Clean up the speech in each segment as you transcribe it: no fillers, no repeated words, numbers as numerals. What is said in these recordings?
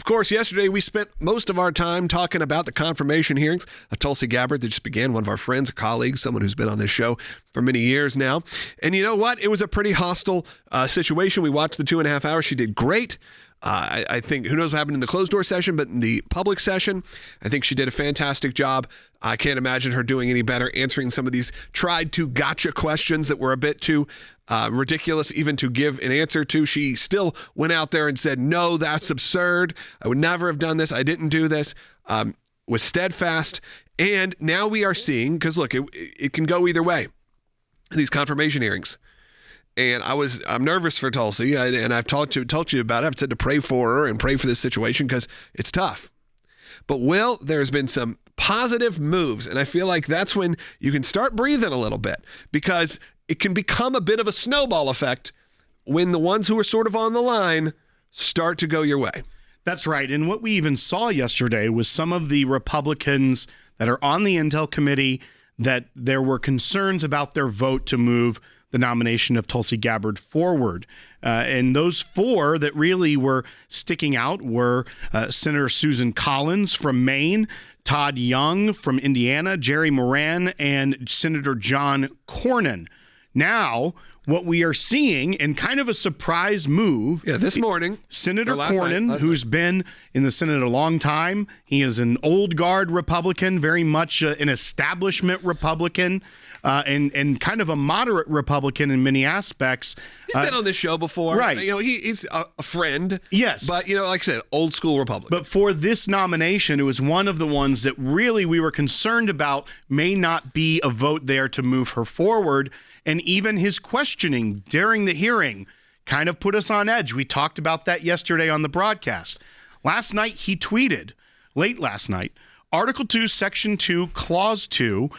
Of course, yesterday we spent most of our time talking about the confirmation hearings of Tulsi Gabbard that just began, one of our friends, a colleague, someone who's been on this show for many years now. And you know what? It was a pretty hostile situation. We watched the 2.5 hours. She did great. I think, who knows what happened in the closed door session, but in the public session, I think she did a fantastic job. I can't imagine her doing any better, answering some of these tried to gotcha questions that were a bit too ridiculous even to give an answer to. She still went out there and said, no, that's absurd. I would never have done this. I didn't do this. Was steadfast. And now we are seeing, because look, it can go either way, these confirmation hearings. And I'm nervous for Tulsi, and I've told you about it. I've said to pray for her and pray for this situation because it's tough. But there's been some positive moves, and I feel like that's when you can start breathing a little bit, because it can become a bit of a snowball effect when the ones who are sort of on the line start to go your way. That's right. And what we even saw yesterday was some of the Republicans that are on the Intel Committee, that there were concerns about their vote to move the nomination of Tulsi Gabbard forward. And those four that really were sticking out were Senator Susan Collins from Maine, Todd Young from Indiana, Jerry Moran, and Senator John Cornyn. Now, what we are seeing, in kind of a surprise move. Yeah, this morning. Senator Cornyn, who's been in the Senate a long time. He is an old guard Republican, very much an establishment Republican, and kind of a moderate Republican in many aspects. He's been on this show before. Right. He's a friend. Yes. But, like I said, old school Republican. But for this nomination, it was one of the ones that really we were concerned about may not be a vote there to move her forward. And even his questioning during the hearing kind of put us on edge. We talked about that yesterday on the broadcast. Last night, he tweeted, late last night, Article 2, Section 2, Clause 2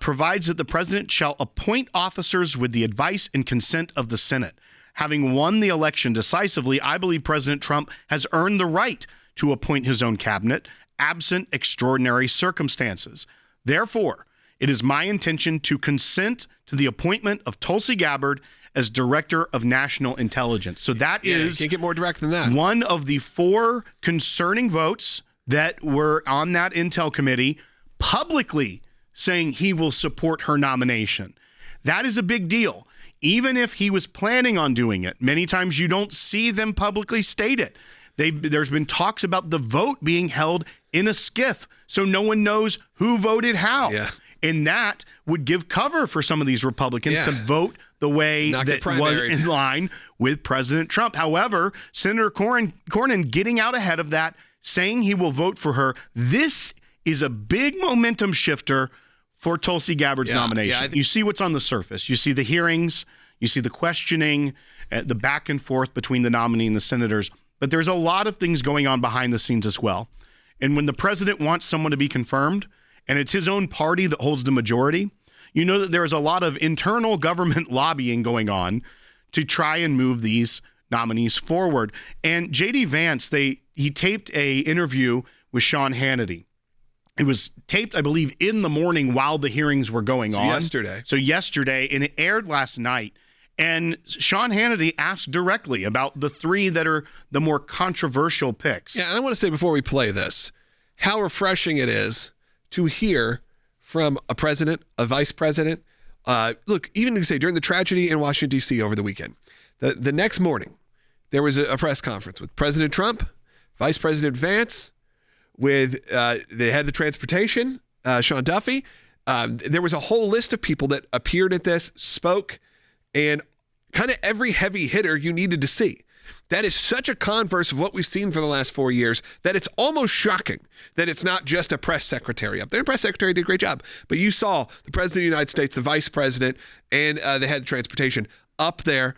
provides that the president shall appoint officers with the advice and consent of the Senate. Having won the election decisively, I believe President Trump has earned the right to appoint his own cabinet, absent extraordinary circumstances. Therefore, it is my intention to consent to the appointment of Tulsi Gabbard as Director of National Intelligence. So that is can't get more direct than that. One of the four concerning votes that were on that Intel Committee publicly saying he will support her nomination. That is a big deal. Even if he was planning on doing it, many times you don't see them publicly state it. There's been talks about the vote being held in a skiff, so no one knows who voted how. Yeah. And that would give cover for some of these Republicans to vote the way that was in line with President Trump. However, Senator Cornyn getting out ahead of that, saying he will vote for her. This is a big momentum shifter for Tulsi Gabbard's nomination. You see what's on the surface. You see the hearings. You see the questioning, the back and forth between the nominee and the senators. But there's a lot of things going on behind the scenes as well. And when the president wants someone to be confirmed, and it's his own party that holds the majority, you know that there's a lot of internal government lobbying going on to try and move these nominees forward. And J.D. Vance, he taped a interview with Sean Hannity. It was taped, I believe, in the morning while the hearings were going on. Yesterday, and it aired last night. And Sean Hannity asked directly about the three that are the more controversial picks. Yeah, and I want to say before we play this, how refreshing it is to hear from a president, a vice president. Look, even to say during the tragedy in Washington, D.C. over the weekend, the next morning, there was a press conference with President Trump, Vice President Vance, with they had the transportation, Sean Duffy. There was a whole list of people that appeared at this, spoke, and kind of every heavy hitter you needed to see. That is such a converse of what we've seen for the last 4 years that it's almost shocking that it's not just a press secretary up there. The press secretary did a great job. But you saw the president of the United States, the vice president, and the head of transportation up there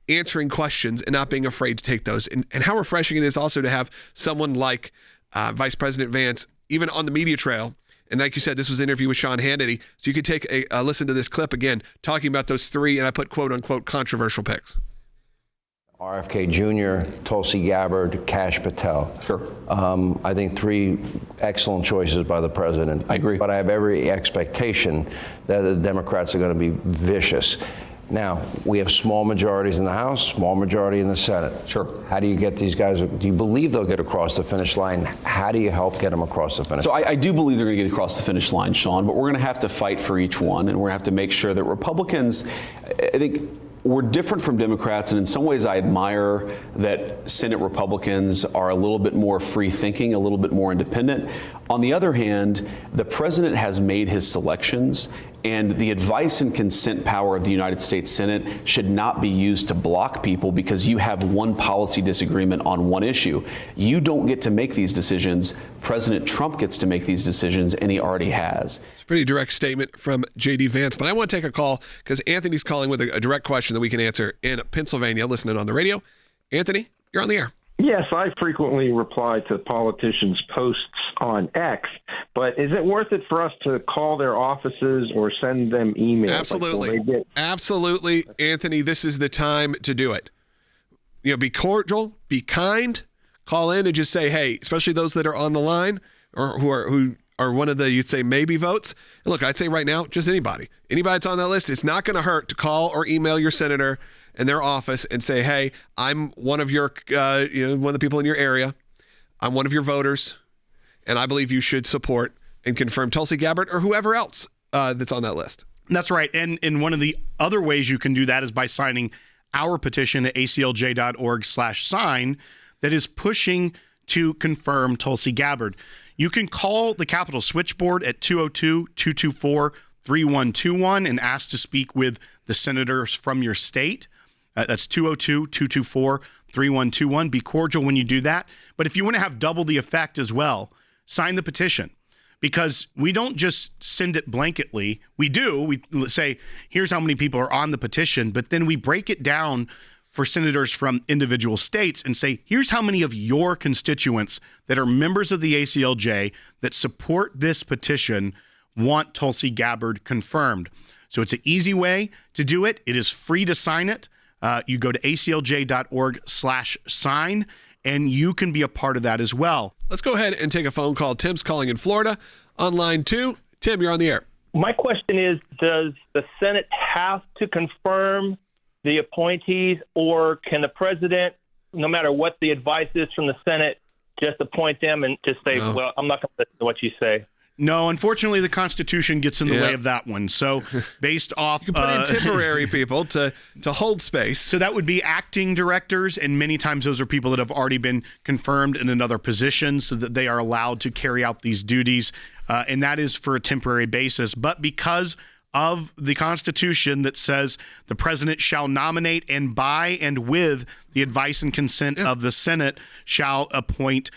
answering questions and not being afraid to take those. And how refreshing it is also to have someone like Vice President Vance, even on the media trail. And like you said, this was an interview with Sean Hannity. So you could take a listen to this clip again, talking about those three, and I put quote unquote controversial picks. RFK Jr., Tulsi Gabbard, Kash Patel. Sure. I think three excellent choices by the president. I agree. But I have every expectation that the Democrats are going to be vicious. Now, we have small majorities in the House, small majority in the Senate. Sure. How do you get these guys? Do you believe they'll get across the finish line? How do you help get them across the finish line? So I do believe they're going to get across the finish line, Sean, but we're going to have to fight for each one, and we're going to have to make sure that Republicans, I think, we're different from Democrats, and in some ways I admire that Senate Republicans are a little bit more free-thinking, a little bit more independent. On the other hand, the president has made his selections, and the advice and consent power of the United States Senate should not be used to block people because you have one policy disagreement on one issue. You don't get to make these decisions. President Trump gets to make these decisions, and he already has. It's a pretty direct statement from J.D. Vance, but I want to take a call because Anthony's calling with a direct question that we can answer in Pennsylvania, listening on the radio. Anthony, you're on the air. Yes, I frequently reply to politicians' posts on X, but is it worth it for us to call their offices or send them emails? Absolutely. Absolutely, Anthony, this is the time to do it. Be cordial, be kind, call in and just say, hey, especially those that are on the line or who are one of the, you'd say, maybe votes. And look, I'd say right now, just anybody that's on that list, it's not going to hurt to call or email your senator in their office and say, hey, I'm one of your, one of the people in your area. I'm one of your voters, and I believe you should support and confirm Tulsi Gabbard or whoever else that's on that list. That's right. And one of the other ways you can do that is by signing our petition at aclj.org/sign that is pushing to confirm Tulsi Gabbard. You can call the Capitol switchboard at 202-224-3121 and ask to speak with the senators from your state. That's 202-224-3121. Be cordial when you do that. But if you want to have double the effect as well, sign the petition. Because we don't just send it blanketly. We do. We say, here's how many people are on the petition. But then we break it down for senators from individual states and say, here's how many of your constituents that are members of the ACLJ that support this petition want Tulsi Gabbard confirmed. So it's an easy way to do it. It is free to sign it. You go to aclj.org/sign, and you can be a part of that as well. Let's go ahead and take a phone call. Tim's calling in Florida on line 2. Tim, you're on the air. My question is, does the Senate have to confirm the appointees, or can the president, no matter what the advice is from the Senate, just appoint them and just say, well, I'm not going to listen to what you say? No, unfortunately, the Constitution gets in the way of that one. So based off... You can put in temporary people to hold space. So that would be acting directors, and many times those are people that have already been confirmed in another position so that they are allowed to carry out these duties, and that is for a temporary basis. But because of the Constitution that says the president shall nominate and by and with the advice and consent of the Senate shall appoint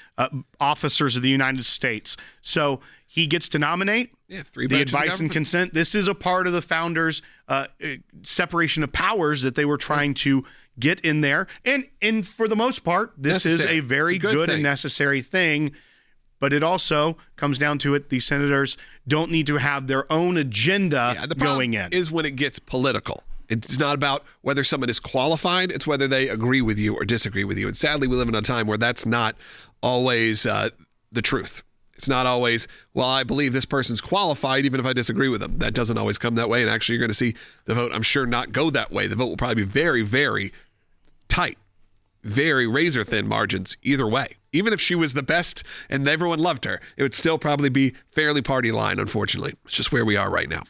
officers of the United States. So he gets to nominate the advice and consent. This is a part of the founders' separation of powers that they were trying to get in there. And for the most part, this is a very good and necessary thing. But it also comes down to it, the senators don't need to have their own agenda going in. Is when it gets political. It's not about whether someone is qualified. It's whether they agree with you or disagree with you. And sadly, we live in a time where that's not always the truth. It's not always, well, I believe this person's qualified even if I disagree with them. That doesn't always come that way. And actually, you're going to see the vote, I'm sure, not go that way. The vote will probably be very, very tight, very razor-thin margins either way. Even if she was the best and everyone loved her, it would still probably be fairly party line, unfortunately. It's just where we are right now.